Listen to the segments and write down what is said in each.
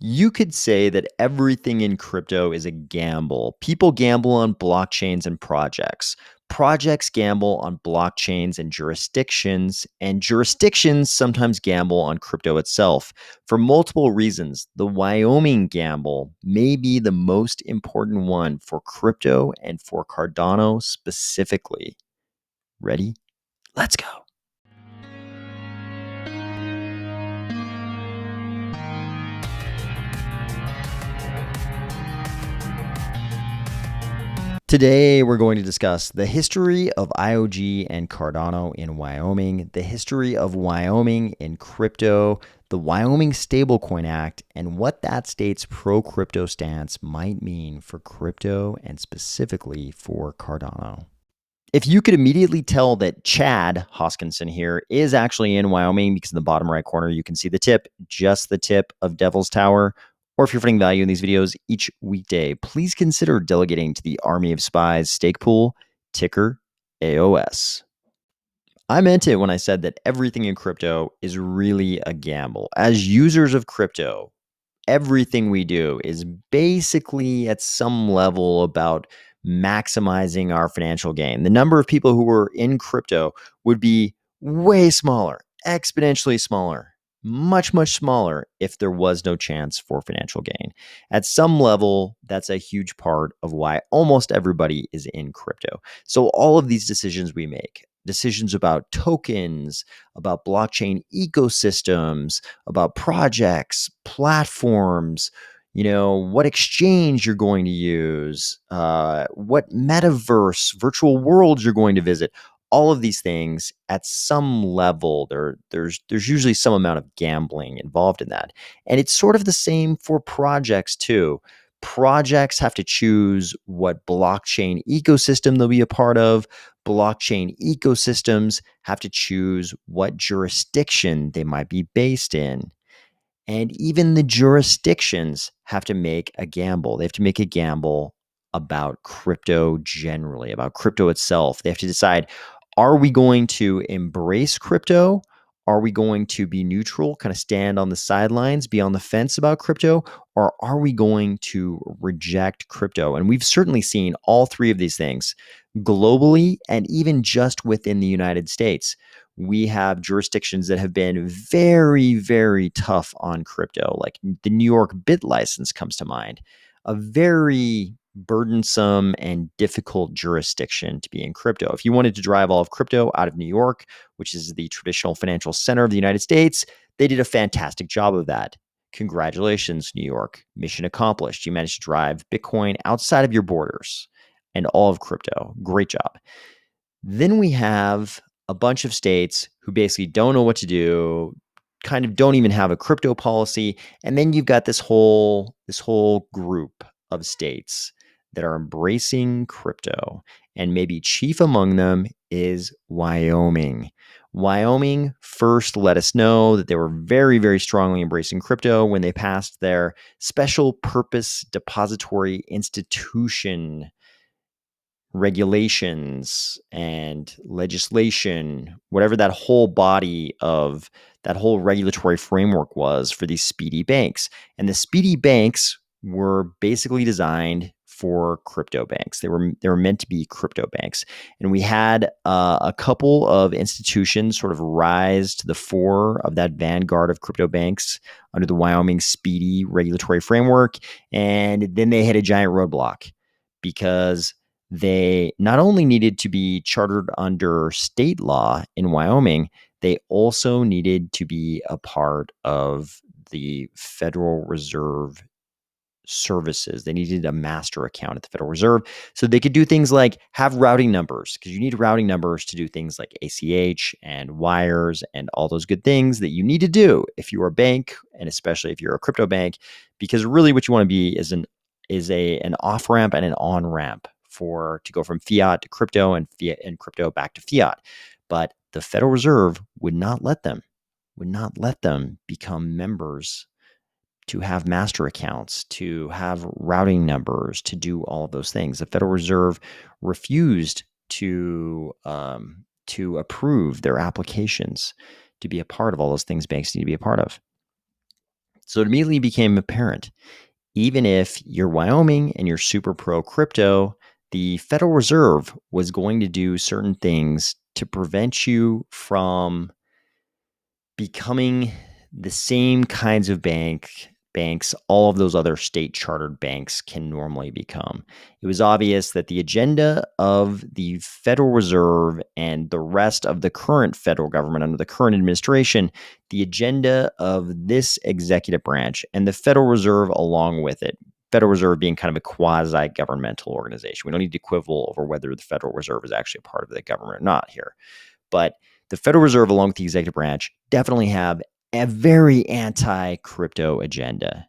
You could say that everything in crypto is a gamble. People gamble on blockchains and projects. Projects gamble on blockchains and jurisdictions sometimes gamble on crypto itself. For multiple reasons, the Wyoming gamble may be the most important one for crypto and for Cardano specifically. Ready? Let's go. Today, we're going to discuss the history of IOG and Cardano in Wyoming, the history of Wyoming in crypto, the Wyoming Stablecoin Act, and what that state's pro-crypto stance might mean for crypto and specifically for Cardano. If you could immediately tell that Chad Hoskinson here is actually in Wyoming, because in the bottom right corner, you can see the tip, just the tip of Devil's Tower, or if you're finding value in these videos each weekday, please consider delegating to the Army of Spies stake pool, ticker AOS. I meant it when I said that everything in crypto is really a gamble. As users of crypto, everything we do is basically at some level about maximizing our financial gain. The number of people who were in crypto would be way smaller, exponentially smaller, much, much smaller if there was no chance for financial gain. At some level, that's a huge part of why almost everybody is in crypto. So all of these decisions we make, decisions about tokens, about blockchain ecosystems, about projects, platforms, what exchange you're going to use, what metaverse, virtual worlds you're going to visit. All of these things at some level, there's usually some amount of gambling involved in that. And it's sort of the same for projects too. Projects have to choose what blockchain ecosystem they'll be a part of. Blockchain ecosystems have to choose what jurisdiction they might be based in. And even the jurisdictions have to make a gamble. They have to make a gamble about crypto generally, about crypto itself. They have to decide, are we going to embrace crypto? Are we going to be neutral, kind of stand on the sidelines, be on the fence about crypto? Or are we going to reject crypto? And we've certainly seen all three of these things globally and even just within the United States. We have jurisdictions that have been very, very tough on crypto, like the New York bit license comes to mind, a very burdensome and difficult jurisdiction to be in crypto. If you wanted to drive all of crypto out of New York, which is the traditional financial center of the United States, they did a fantastic job of that. Congratulations, New York. Mission accomplished. You managed to drive Bitcoin outside of your borders and all of crypto. Great job. Then we have a bunch of states who basically don't know what to do, kind of don't even have a crypto policy. And then you've got this whole group of states that are embracing crypto. And maybe chief among them is Wyoming. Wyoming first let us know that they were very, very strongly embracing crypto when they passed their special purpose depository institution regulations and legislation, whatever that whole body of that whole regulatory framework was for these speedy banks. And the speedy banks were basically designed for crypto banks. They were meant to be crypto banks. And we had a couple of institutions sort of rise to the fore of that vanguard of crypto banks under the Wyoming speedy regulatory framework. And then they hit a giant roadblock because they not only needed to be chartered under state law in Wyoming, they also needed to be a part of the Federal Reserve services. They needed a master account at the Federal Reserve so they could do things like have routing numbers, because you need routing numbers to do things like ACH and wires and all those good things that you need to do if you're a bank, and especially if you're a crypto bank, because really what you want to be is an off-ramp and an on-ramp to go from fiat to crypto and crypto back to fiat. But the Federal Reserve would not let them become members, to have master accounts, to have routing numbers, to do all of those things. The Federal Reserve refused to approve their applications to be a part of all those things banks need to be a part of. So it immediately became apparent, even if you're Wyoming and you're super pro crypto, the Federal Reserve was going to do certain things to prevent you from becoming the same kinds of banks all of those other state chartered banks can normally become. It was obvious that the agenda of the Federal Reserve and the rest of the current federal government under the current administration, the agenda of this executive branch and the Federal Reserve along with it, Federal Reserve being kind of a quasi-governmental organization. We don't need to quibble over whether the Federal Reserve is actually a part of the government or not here. But the Federal Reserve, along with the executive branch, definitely have a very anti-crypto agenda.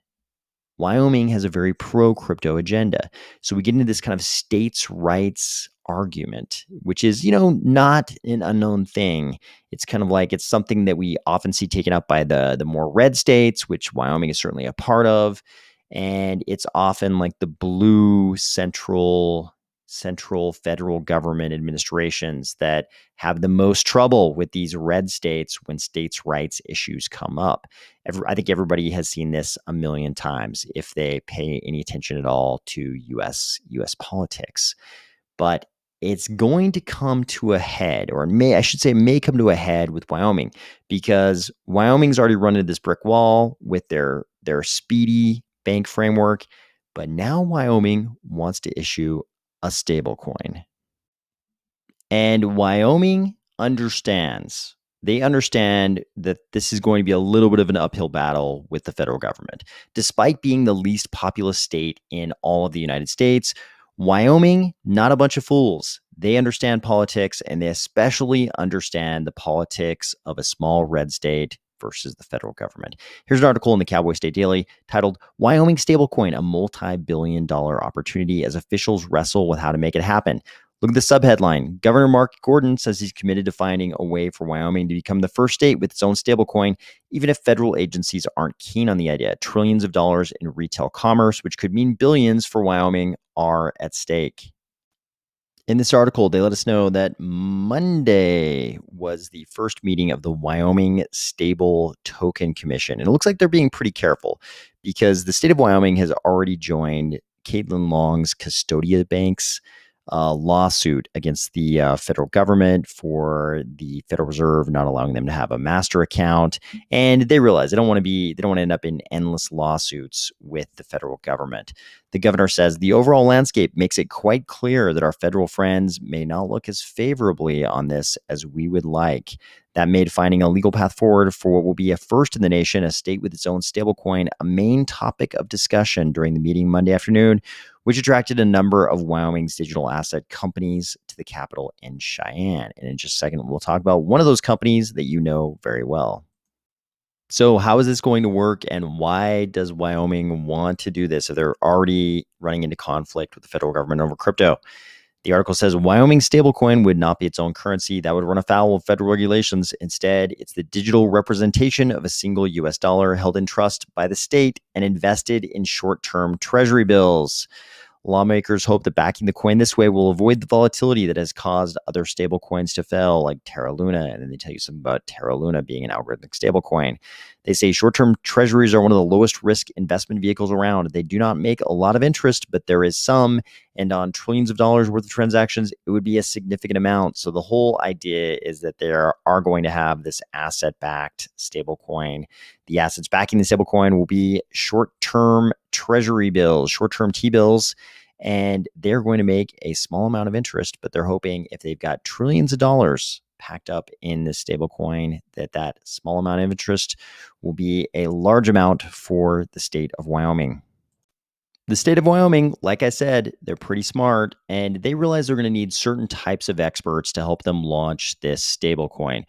Wyoming has a very pro-crypto agenda. So we get into this kind of states' rights argument, which is, not an unknown thing. It's kind of like it's something that we often see taken up by the more red states, which Wyoming is certainly a part of. And it's often like the blue central federal government administrations that have the most trouble with these red states when states' rights issues come up. I think everybody has seen this a million times if they pay any attention at all to U.S. politics. But it's going to come to a head, or may come to a head with Wyoming, because Wyoming's already run into this brick wall with their speedy bank framework. But now Wyoming wants to issue a stablecoin. And Wyoming understands. They understand that this is going to be a little bit of an uphill battle with the federal government. Despite being the least populous state in all of the United States, Wyoming, not a bunch of fools. They understand politics, and they especially understand the politics of a small red state versus the federal government. Here's an article in the Cowboy State Daily titled "Wyoming Stablecoin, a Multi-Billion-Dollar Opportunity as Officials Wrestle with How to Make It Happen." Look at the subheadline. Governor Mark Gordon says he's committed to finding a way for Wyoming to become the first state with its own stablecoin, even if federal agencies aren't keen on the idea. Trillions of dollars in retail commerce, which could mean billions for Wyoming, are at stake. In this article, they let us know that Monday was the first meeting of the Wyoming Stable Token Commission. And it looks like they're being pretty careful because the state of Wyoming has already joined Caitlin Long's Custodia Bank's lawsuit against the federal government for the Federal Reserve not allowing them to have a master account. And they realize they don't want to end up in endless lawsuits with the federal government. The governor says the overall landscape makes it quite clear that our federal friends may not look as favorably on this as we would like. That made finding a legal path forward for what will be a first in the nation, a state with its own stablecoin, a main topic of discussion during the meeting Monday afternoon, which attracted a number of Wyoming's digital asset companies to the Capitol in Cheyenne. And in just a second, we'll talk about one of those companies that you know very well. So how is this going to work, and why does Wyoming want to do this if they're already running into conflict with the federal government over crypto? The article says Wyoming stablecoin would not be its own currency. That would run afoul of federal regulations. Instead, it's the digital representation of a single US dollar held in trust by the state and invested in short-term treasury bills. Lawmakers hope that backing the coin this way will avoid the volatility that has caused other stablecoins to fail, like Terra Luna. And then they tell you something about Terra Luna being an algorithmic stablecoin. They say short-term treasuries are one of the lowest risk investment vehicles around. They do not make a lot of interest, but there is some. And on trillions of dollars worth of transactions, it would be a significant amount. So the whole idea is that they are going to have this asset-backed stablecoin. The assets backing the stablecoin will be short-term treasury bills, short-term T-bills, and they're going to make a small amount of interest, but they're hoping if they've got trillions of dollars packed up in this stablecoin, that small amount of interest will be a large amount for the state of Wyoming. The state of Wyoming, like I said, they're pretty smart, and they realize they're going to need certain types of experts to help them launch this stablecoin.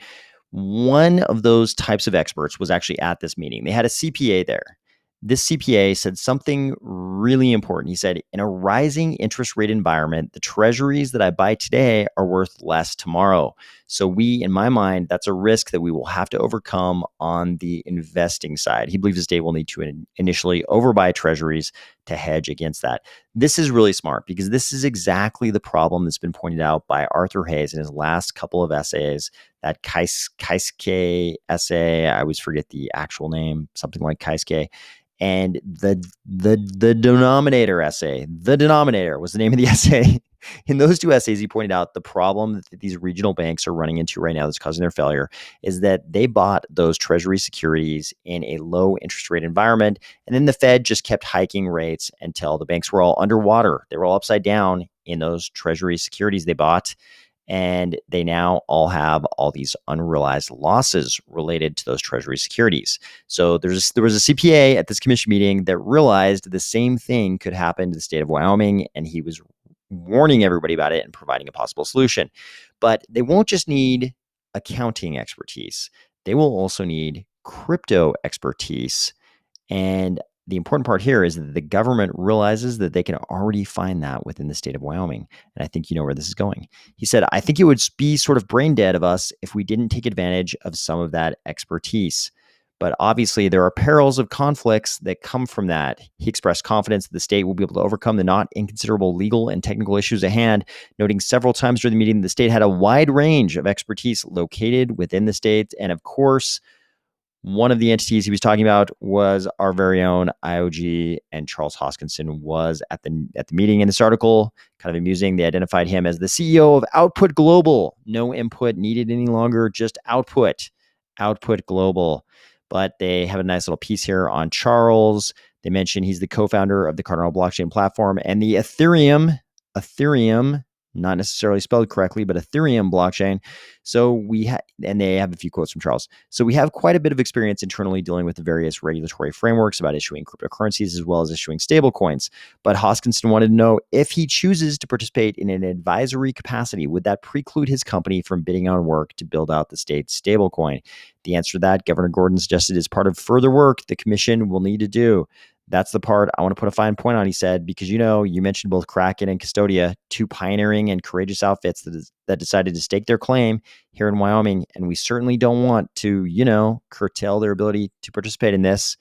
One of those types of experts was actually at this meeting. They had a CPA there. This CPA said something really important. He said, in a rising interest rate environment, the treasuries that I buy today are worth less tomorrow. So in my mind, that's a risk that we will have to overcome on the investing side. He believes the state will need to initially overbuy treasuries to hedge against that. This is really smart because this is exactly the problem that's been pointed out by Arthur Hayes in his last couple of essays. That Keisuke essay, I always forget the actual name, something like Keisuke. And the denominator essay, the denominator was the name of the essay. In those two essays, he pointed out the problem that these regional banks are running into right now that's causing their failure is that they bought those treasury securities in a low interest rate environment. And then the Fed just kept hiking rates until the banks were all underwater. They were all upside down in those treasury securities they bought. And they now all have all these unrealized losses related to those treasury securities. So there was a CPA at this commission meeting that realized the same thing could happen to the state of Wyoming, and he was warning everybody about it and providing a possible solution. But they won't just need accounting expertise. They will also need crypto expertise. And the important part here is that the government realizes that they can already find that within the state of Wyoming. And I think you know where this is going. He said, I think it would be sort of brain dead of us if we didn't take advantage of some of that expertise. But obviously, there are perils of conflicts that come from that. He expressed confidence that the state will be able to overcome the not inconsiderable legal and technical issues at hand, noting several times during the meeting the state had a wide range of expertise located within the state. And of course, one of the entities he was talking about was our very own IOG, and Charles Hoskinson was at the meeting. In this article, kind of amusing, they identified him as the CEO of Output Global. No input needed any longer, just output Global. But they have a nice little piece here on Charles. They mention he's the co-founder of the Cardano blockchain platform and the Ethereum, not necessarily spelled correctly, but Ethereum blockchain. So and they have a few quotes from Charles. So we have quite a bit of experience internally dealing with the various regulatory frameworks about issuing cryptocurrencies as well as issuing stablecoins. But Hoskinson wanted to know if he chooses to participate in an advisory capacity, would that preclude his company from bidding on work to build out the state's stablecoin? The answer to that, Governor Gordon suggested, is part of further work the commission will need to do. That's the part I want to put a fine point on, he said, because, you mentioned both Kraken and Custodia, two pioneering and courageous outfits that decided to stake their claim here in Wyoming. And we certainly don't want to, curtail their ability to participate in this.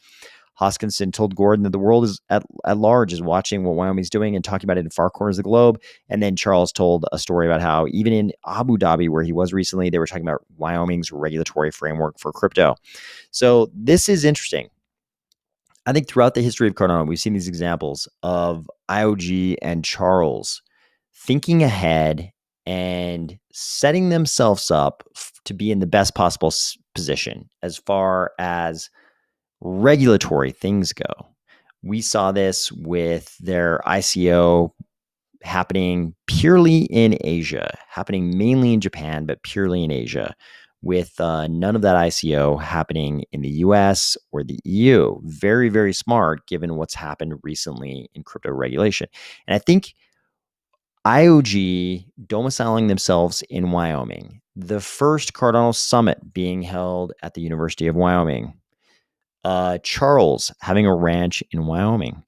Hoskinson told Gordon that the world is at large is watching what Wyoming's doing and talking about it in far corners of the globe. And then Charles told a story about how even in Abu Dhabi, where he was recently, they were talking about Wyoming's regulatory framework for crypto. So this is interesting. I think throughout the history of Cardano, we've seen these examples of IOG and Charles thinking ahead and setting themselves up to be in the best possible position as far as regulatory things go. We saw this with their ICO happening purely in Asia, happening mainly in Japan, but purely in Asia, with none of that ICO happening in the US or the EU. Very, very smart given what's happened recently in crypto regulation. And I think IOG domiciling themselves in Wyoming, the first Cardano Summit being held at the University of Wyoming, Charles having a ranch in Wyoming.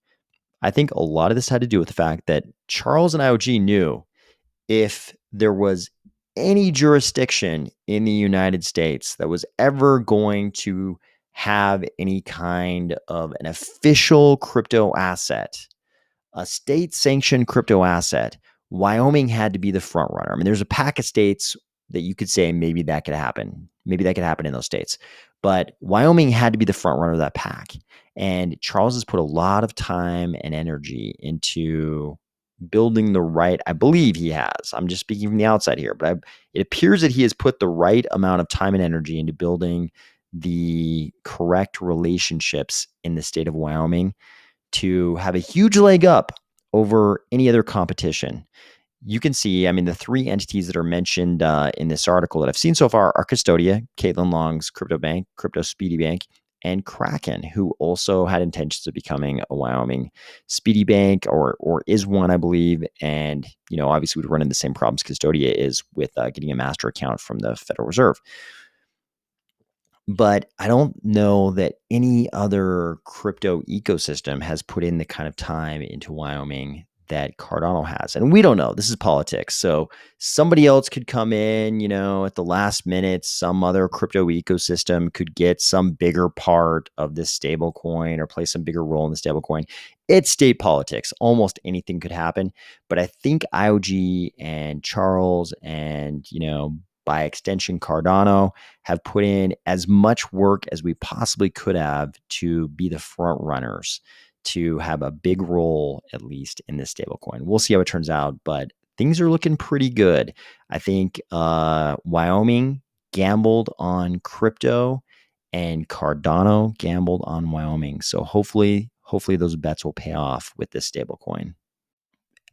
I think a lot of this had to do with the fact that Charles and IOG knew if there was any jurisdiction in the United States that was ever going to have any kind of an official crypto asset, a state-sanctioned crypto asset, Wyoming had to be the front runner. I mean, there's a pack of states that you could say maybe that could happen. Maybe that could happen in those states. But Wyoming had to be the front runner of that pack. And Charles has put a lot of time and energy into building the right, I believe he has. I'm just speaking from the outside here, but it appears that he has put the right amount of time and energy into building the correct relationships in the state of Wyoming to have a huge leg up over any other competition. You can see, the three entities that are mentioned in this article that I've seen so far are Custodia, Caitlin Long's crypto bank, Crypto Speedy Bank, and Kraken, who also had intentions of becoming a Wyoming Speedy Bank or is one, I believe. And, obviously would run into the same problems Custodia is with getting a master account from the Federal Reserve. But I don't know that any other crypto ecosystem has put in the kind of time into Wyoming that Cardano has. And we don't know. This is politics. So somebody else could come in, at the last minute, some other crypto ecosystem could get some bigger part of this stable coin or play some bigger role in the stable coin. It's state politics. Almost anything could happen. But I think IOG and Charles and, by extension, Cardano have put in as much work as we possibly could have to be the front runners, to have a big role, at least in this stablecoin. We'll see how it turns out, but things are looking pretty good. I think Wyoming gambled on crypto and Cardano gambled on Wyoming. So hopefully those bets will pay off with this stablecoin.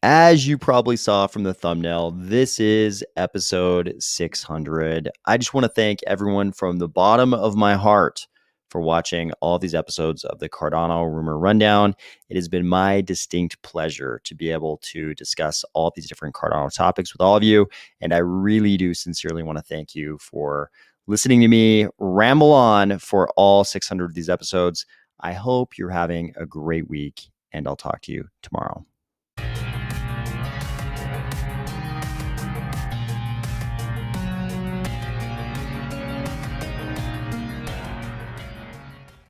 As you probably saw from the thumbnail, this is episode 600. I just want to thank everyone from the bottom of my heart for watching all of these episodes of the Cardano Rumor Rundown. It has been my distinct pleasure to be able to discuss all of these different Cardano topics with all of you. And I really do sincerely want to thank you for listening to me ramble on for all 600 of these episodes. I hope you're having a great week, and I'll talk to you tomorrow.